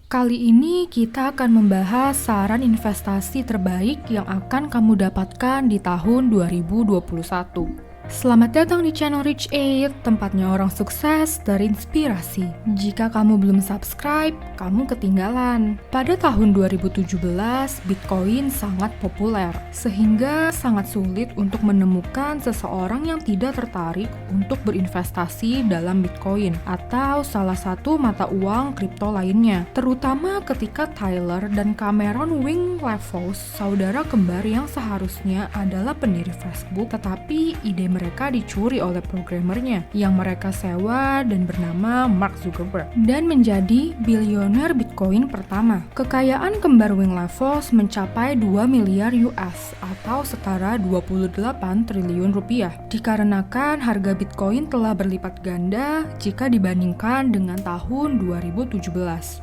Kali ini kita akan membahas saran investasi terbaik yang akan kamu dapatkan di tahun 2021. Selamat datang di channel Rich 8, tempatnya orang sukses terinspirasi. Jika kamu belum subscribe, kamu ketinggalan. Pada tahun 2017, Bitcoin sangat populer, sehingga sangat sulit untuk menemukan seseorang yang tidak tertarik untuk berinvestasi dalam Bitcoin atau salah satu mata uang kripto lainnya. Terutama ketika Tyler dan Cameron Winklevoss, saudara kembar yang seharusnya adalah pendiri Facebook, tetapi ide mereka dicuri oleh programmernya yang mereka sewa dan bernama Mark Zuckerberg dan menjadi bilioner Bitcoin pertama. Kekayaan kembar Winklevoss mencapai 2 miliar US atau setara 28 triliun rupiah dikarenakan harga Bitcoin telah berlipat ganda jika dibandingkan dengan tahun 2017.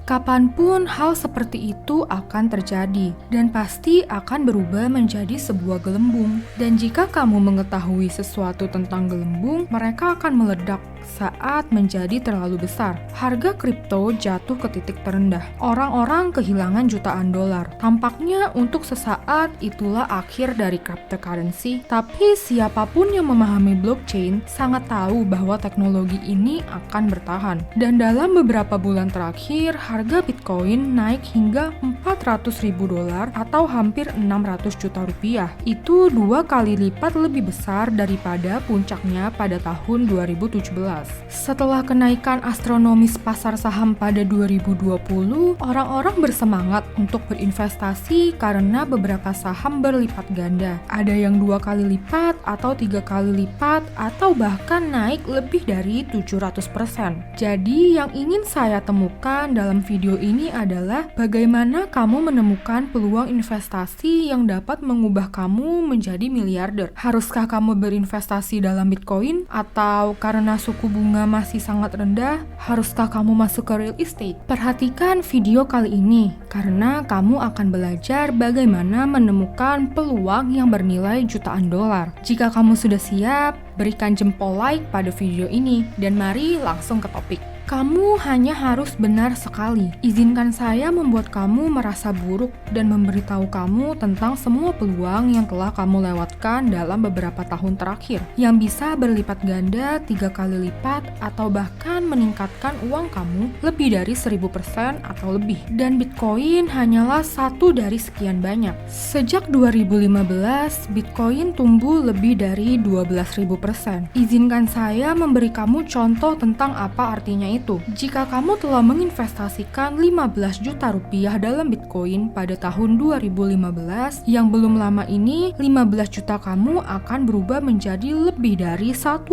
Kapanpun hal seperti itu akan terjadi dan pasti akan berubah menjadi sebuah gelembung, dan jika kamu mengetahui sesuatu tentang gelembung, mereka akan meledak saat menjadi terlalu besar. Harga kripto jatuh ke titik terendah. Orang-orang kehilangan jutaan dolar. Tampaknya untuk sesaat itulah akhir dari cryptocurrency, tapi siapapun yang memahami blockchain sangat tahu bahwa teknologi ini akan bertahan. Dan dalam beberapa bulan terakhir, harga Bitcoin naik hingga 400.000 dolar atau hampir 600 juta rupiah. Itu 2 kali lipat lebih besar daripada puncaknya pada tahun 2017. Setelah kenaikan astronomis pasar saham pada 2020, orang-orang bersemangat untuk berinvestasi karena beberapa saham berlipat ganda. Ada yang 2 kali lipat atau 3 kali lipat atau bahkan naik lebih dari 700%. Jadi yang ingin saya temukan dalam video ini adalah bagaimana kamu menemukan peluang investasi yang dapat mengubah kamu menjadi miliarder. Haruskah kamu berinvestasi dalam Bitcoin? Atau karena suku bunga masih sangat rendah, haruskah kamu masuk ke real estate? Perhatikan video kali ini, karena kamu akan belajar bagaimana menemukan peluang yang bernilai jutaan dolar. Jika kamu sudah siap, berikan jempol like pada video ini, dan mari langsung ke topik. Kamu hanya harus benar sekali. Izinkan saya membuat kamu merasa buruk dan memberitahu kamu tentang semua peluang yang telah kamu lewatkan dalam beberapa tahun terakhir, yang bisa berlipat ganda 3 kali lipat atau bahkan meningkatkan uang kamu lebih dari 1000% atau lebih. Dan Bitcoin hanyalah satu dari sekian banyak. Sejak 2015, Bitcoin tumbuh lebih dari 12.000%. Izinkan saya memberi kamu contoh tentang apa artinya itu. Jika kamu telah menginvestasikan 15 juta rupiah dalam Bitcoin pada tahun 2015, yang belum lama ini 15 juta kamu akan berubah menjadi lebih dari 1,8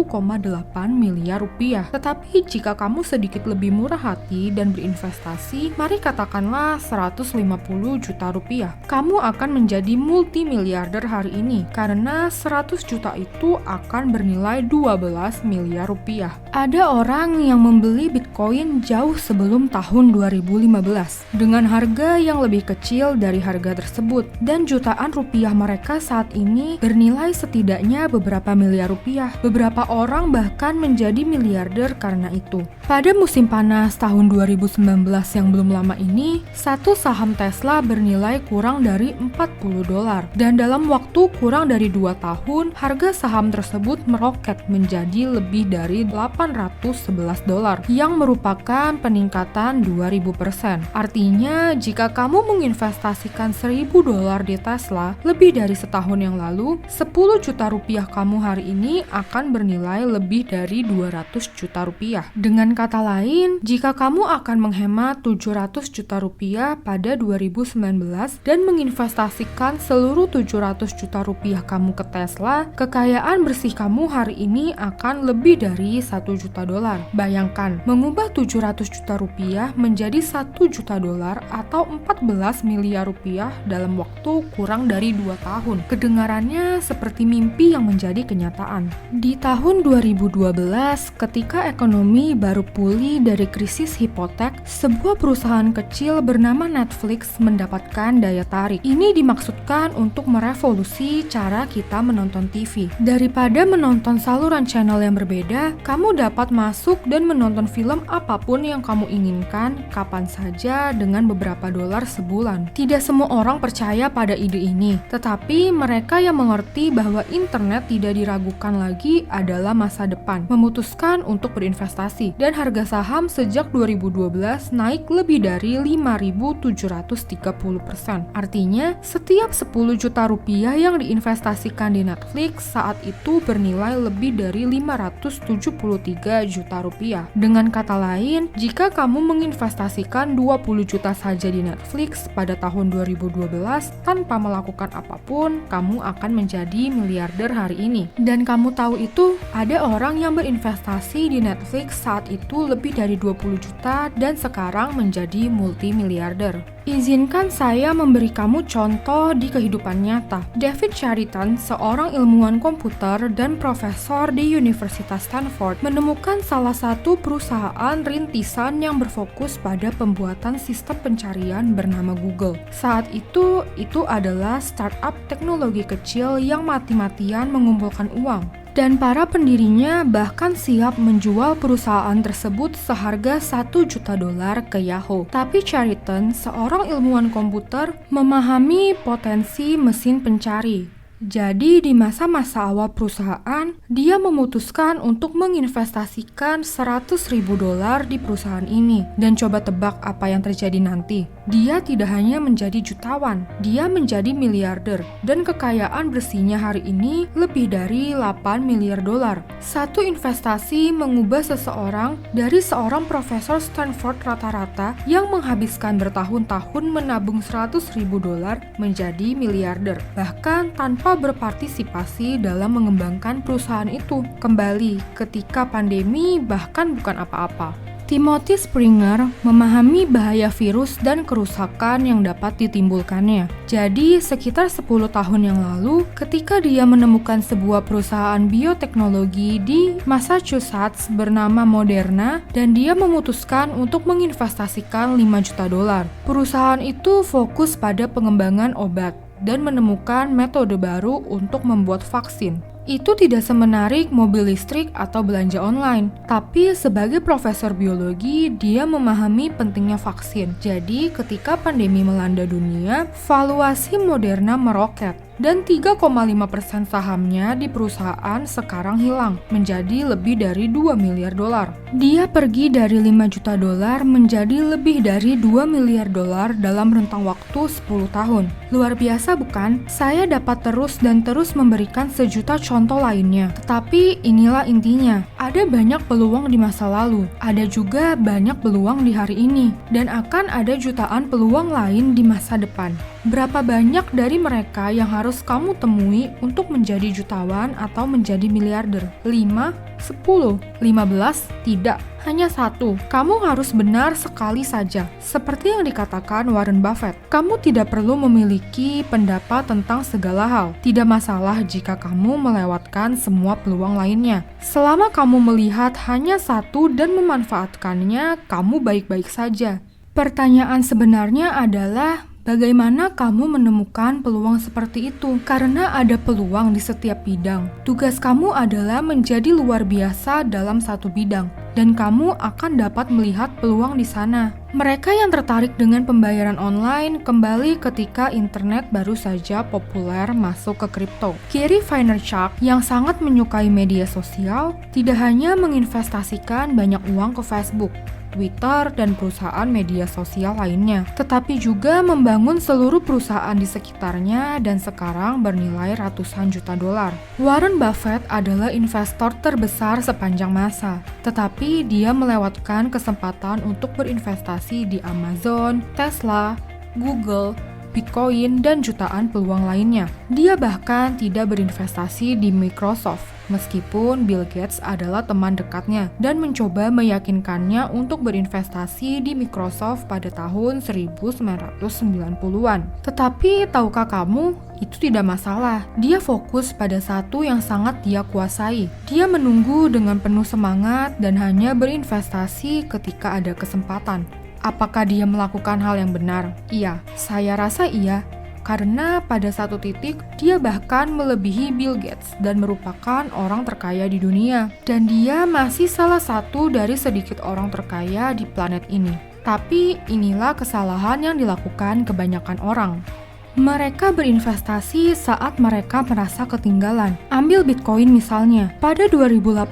miliar rupiah. Tetapi jika kamu sedikit lebih murah hati dan berinvestasi, mari katakanlah 150 juta rupiah, kamu akan menjadi multimiliarder hari ini karena 100 juta itu akan bernilai 12 miliar rupiah. Ada orang yang membeli Bitcoin jauh sebelum tahun 2015 dengan harga yang lebih kecil dari harga tersebut, dan jutaan rupiah mereka saat ini bernilai setidaknya beberapa miliar rupiah. Beberapa orang bahkan menjadi miliarder karena itu. Pada musim panas tahun 2019 yang belum lama ini, satu saham Tesla bernilai kurang dari 40 dolar, dan dalam waktu kurang dari 2 tahun, harga saham tersebut meroket menjadi lebih dari 811 dolar, yang merupakan peningkatan 2000%. Artinya, jika kamu menginvestasikan 1000 dolar di Tesla lebih dari setahun yang lalu, 10 juta rupiah kamu hari ini akan bernilai lebih dari 200 juta rupiah. Dengan kata lain, jika kamu akan menghemat 700 juta rupiah pada 2019 dan menginvestasikan seluruh 700 juta rupiah kamu ke Tesla, kekayaan bersih kamu hari ini akan lebih dari 1 juta dolar. Bayangkan, mengubah 700 juta rupiah menjadi 1 juta dolar atau 14 miliar rupiah dalam waktu kurang dari 2 tahun. Kedengarannya seperti mimpi yang menjadi kenyataan. Di tahun 2012, ketika ekonomi baru pulih dari krisis hipotek, sebuah perusahaan kecil bernama Netflix mendapatkan daya tarik. Ini dimaksudkan untuk merevolusi cara kita menonton TV. Daripada menonton saluran channel yang berbeda, kamu dapat masuk dan menonton film apapun yang kamu inginkan, kapan saja dengan beberapa dolar sebulan. Tidak semua orang percaya pada ide ini, tetapi mereka yang mengerti bahwa internet tidak diragukan lagi adalah masa depan, memutuskan untuk berinvestasi. Dan harga saham sejak 2012 naik lebih dari 5.730%. Artinya, setiap 10 juta rupiah yang diinvestasikan di Netflix saat itu bernilai lebih dari 573 juta rupiah. Dengan kata lain, jika kamu menginvestasikan 20 juta saja di Netflix pada tahun 2012 tanpa melakukan apapun, kamu akan menjadi miliarder hari ini. Dan kamu tahu itu, ada orang yang berinvestasi di Netflix saat itu lebih dari 20 juta dan sekarang menjadi multimiliarder. Izinkan saya memberi kamu contoh di kehidupan nyata. David Chariton, seorang ilmuwan komputer dan profesor di Universitas Stanford, menemukan salah satu perusahaan rintisan yang berfokus pada pembuatan sistem pencarian bernama Google. Saat itu adalah startup teknologi kecil yang mati-matian mengumpulkan uang. Dan para pendirinya bahkan siap menjual perusahaan tersebut seharga $1 juta ke Yahoo. Tapi Chariton, seorang ilmuwan komputer, memahami potensi mesin pencari. Jadi di masa-masa awal perusahaan, dia memutuskan untuk menginvestasikan $100.000 di perusahaan ini. Dan coba tebak apa yang terjadi nanti. Dia tidak hanya menjadi jutawan, dia menjadi miliarder. Dan kekayaan bersihnya hari ini lebih dari $8 miliar. Satu investasi mengubah seseorang dari seorang profesor Stanford rata-rata yang menghabiskan bertahun-tahun menabung $100.000 menjadi miliarder. Bahkan tanpa berpartisipasi dalam mengembangkan perusahaan itu. Kembali ketika pandemi bahkan bukan apa-apa. Timothy Springer memahami bahaya virus dan kerusakan yang dapat ditimbulkannya. Jadi, sekitar 10 tahun yang lalu, ketika dia menemukan sebuah perusahaan bioteknologi di Massachusetts bernama Moderna, dan dia memutuskan untuk menginvestasikan $5 juta. Perusahaan itu fokus pada pengembangan obat dan menemukan metode baru untuk membuat vaksin. Itu tidak semenarik mobil listrik atau belanja online, tapi sebagai profesor biologi, dia memahami pentingnya vaksin. Jadi, ketika pandemi melanda dunia, valuasi Moderna meroket. Dan 3,5% sahamnya di perusahaan sekarang hilang, menjadi lebih dari $2 miliar. Dia pergi dari $5 juta menjadi lebih dari $2 miliar dalam rentang waktu 10 tahun. Luar biasa bukan? Saya dapat terus memberikan sejuta contoh lainnya. Tetapi inilah intinya, ada banyak peluang di masa lalu, ada juga banyak peluang di hari ini, dan akan ada jutaan peluang lain di masa depan. Berapa banyak dari mereka yang harus kamu temui untuk menjadi jutawan atau menjadi miliarder? 5, 10, 15? Tidak, hanya satu. Kamu harus benar sekali saja. Seperti yang dikatakan Warren Buffett, kamu tidak perlu memiliki pendapat tentang segala hal. Tidak masalah jika kamu melewatkan semua peluang lainnya. Selama kamu melihat hanya satu dan memanfaatkannya, kamu baik-baik saja. Pertanyaan sebenarnya adalah, bagaimana kamu menemukan peluang seperti itu? Karena ada peluang di setiap bidang. Tugas kamu adalah menjadi luar biasa dalam satu bidang, dan kamu akan dapat melihat peluang di sana. Mereka yang tertarik dengan pembayaran online kembali ketika internet baru saja populer masuk ke kripto. Gary Vaynerchuk yang sangat menyukai media sosial tidak hanya menginvestasikan banyak uang ke Facebook, Twitter, dan perusahaan media sosial lainnya, tetapi juga membangun seluruh perusahaan di sekitarnya dan sekarang bernilai ratusan juta dolar. Warren Buffett adalah investor terbesar sepanjang masa, tetapi dia melewatkan kesempatan untuk berinvestasi di Amazon, Tesla, Google, Bitcoin, dan jutaan peluang lainnya. Dia bahkan tidak berinvestasi di Microsoft, meskipun Bill Gates adalah teman dekatnya dan mencoba meyakinkannya untuk berinvestasi di Microsoft pada tahun 1990-an. Tetapi tahukah kamu, itu tidak masalah. Dia fokus pada satu yang sangat dia kuasai. Dia menunggu dengan penuh semangat dan hanya berinvestasi ketika ada kesempatan. Apakah dia melakukan hal yang benar? Iya, saya rasa iya. karena pada satu titik dia bahkan melebihi Bill Gates dan merupakan orang terkaya di dunia. Dan dia masih salah satu dari sedikit orang terkaya di planet ini. Tapi inilah kesalahan yang dilakukan kebanyakan orang. Mereka berinvestasi saat mereka merasa ketinggalan. Ambil Bitcoin misalnya. Pada 2018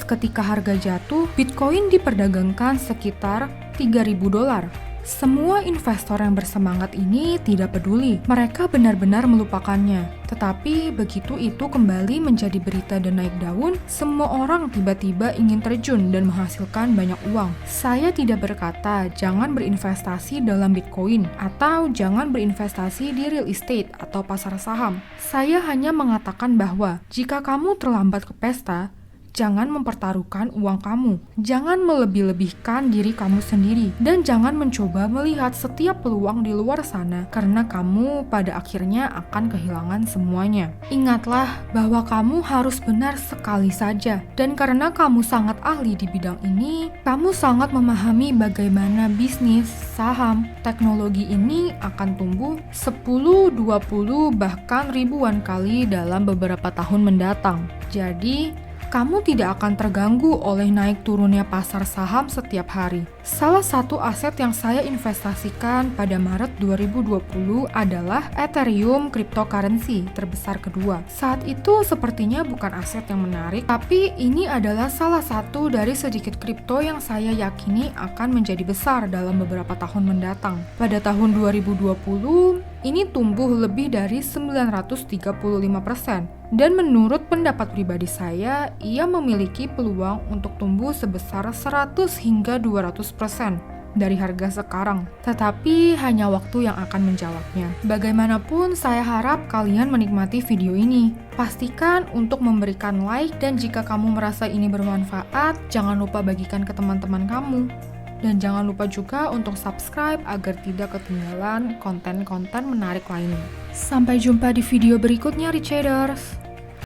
ketika harga jatuh, Bitcoin diperdagangkan sekitar $3.000. Semua investor yang bersemangat ini tidak peduli. Mereka benar-benar melupakannya. Tetapi begitu itu kembali menjadi berita dan naik daun, semua orang tiba-tiba ingin terjun dan menghasilkan banyak uang. Saya tidak berkata jangan berinvestasi dalam Bitcoin atau jangan berinvestasi di real estate atau pasar saham. Saya hanya mengatakan bahwa jika kamu terlambat ke pesta, jangan mempertaruhkan uang kamu. Jangan melebih-lebihkan diri kamu sendiri. Dan jangan mencoba melihat setiap peluang di luar sana karena kamu pada akhirnya akan kehilangan semuanya. Ingatlah bahwa kamu harus benar sekali saja. Dan karena kamu sangat ahli di bidang ini, kamu sangat memahami bagaimana bisnis, saham, teknologi ini akan tumbuh 10, 20, bahkan ribuan kali dalam beberapa tahun mendatang. Jadi, kamu tidak akan terganggu oleh naik turunnya pasar saham setiap hari. Salah satu aset yang saya investasikan pada Maret 2020 adalah Ethereum cryptocurrency terbesar kedua. Saat itu sepertinya bukan aset yang menarik, tapi ini adalah salah satu dari sedikit kripto yang saya yakini akan menjadi besar dalam beberapa tahun mendatang. Pada tahun 2020, ini tumbuh lebih dari 935%. Dan menurut pendapat pribadi saya, ia memiliki peluang untuk tumbuh sebesar 100 hingga 200% dari harga sekarang. Tetapi hanya waktu yang akan menjawabnya. Bagaimanapun, saya harap kalian menikmati video ini. Pastikan untuk memberikan like dan jika kamu merasa ini bermanfaat, jangan lupa bagikan ke teman-teman kamu. Dan jangan lupa juga untuk subscribe agar tidak ketinggalan konten-konten menarik lainnya. Sampai jumpa di video berikutnya, Richarders.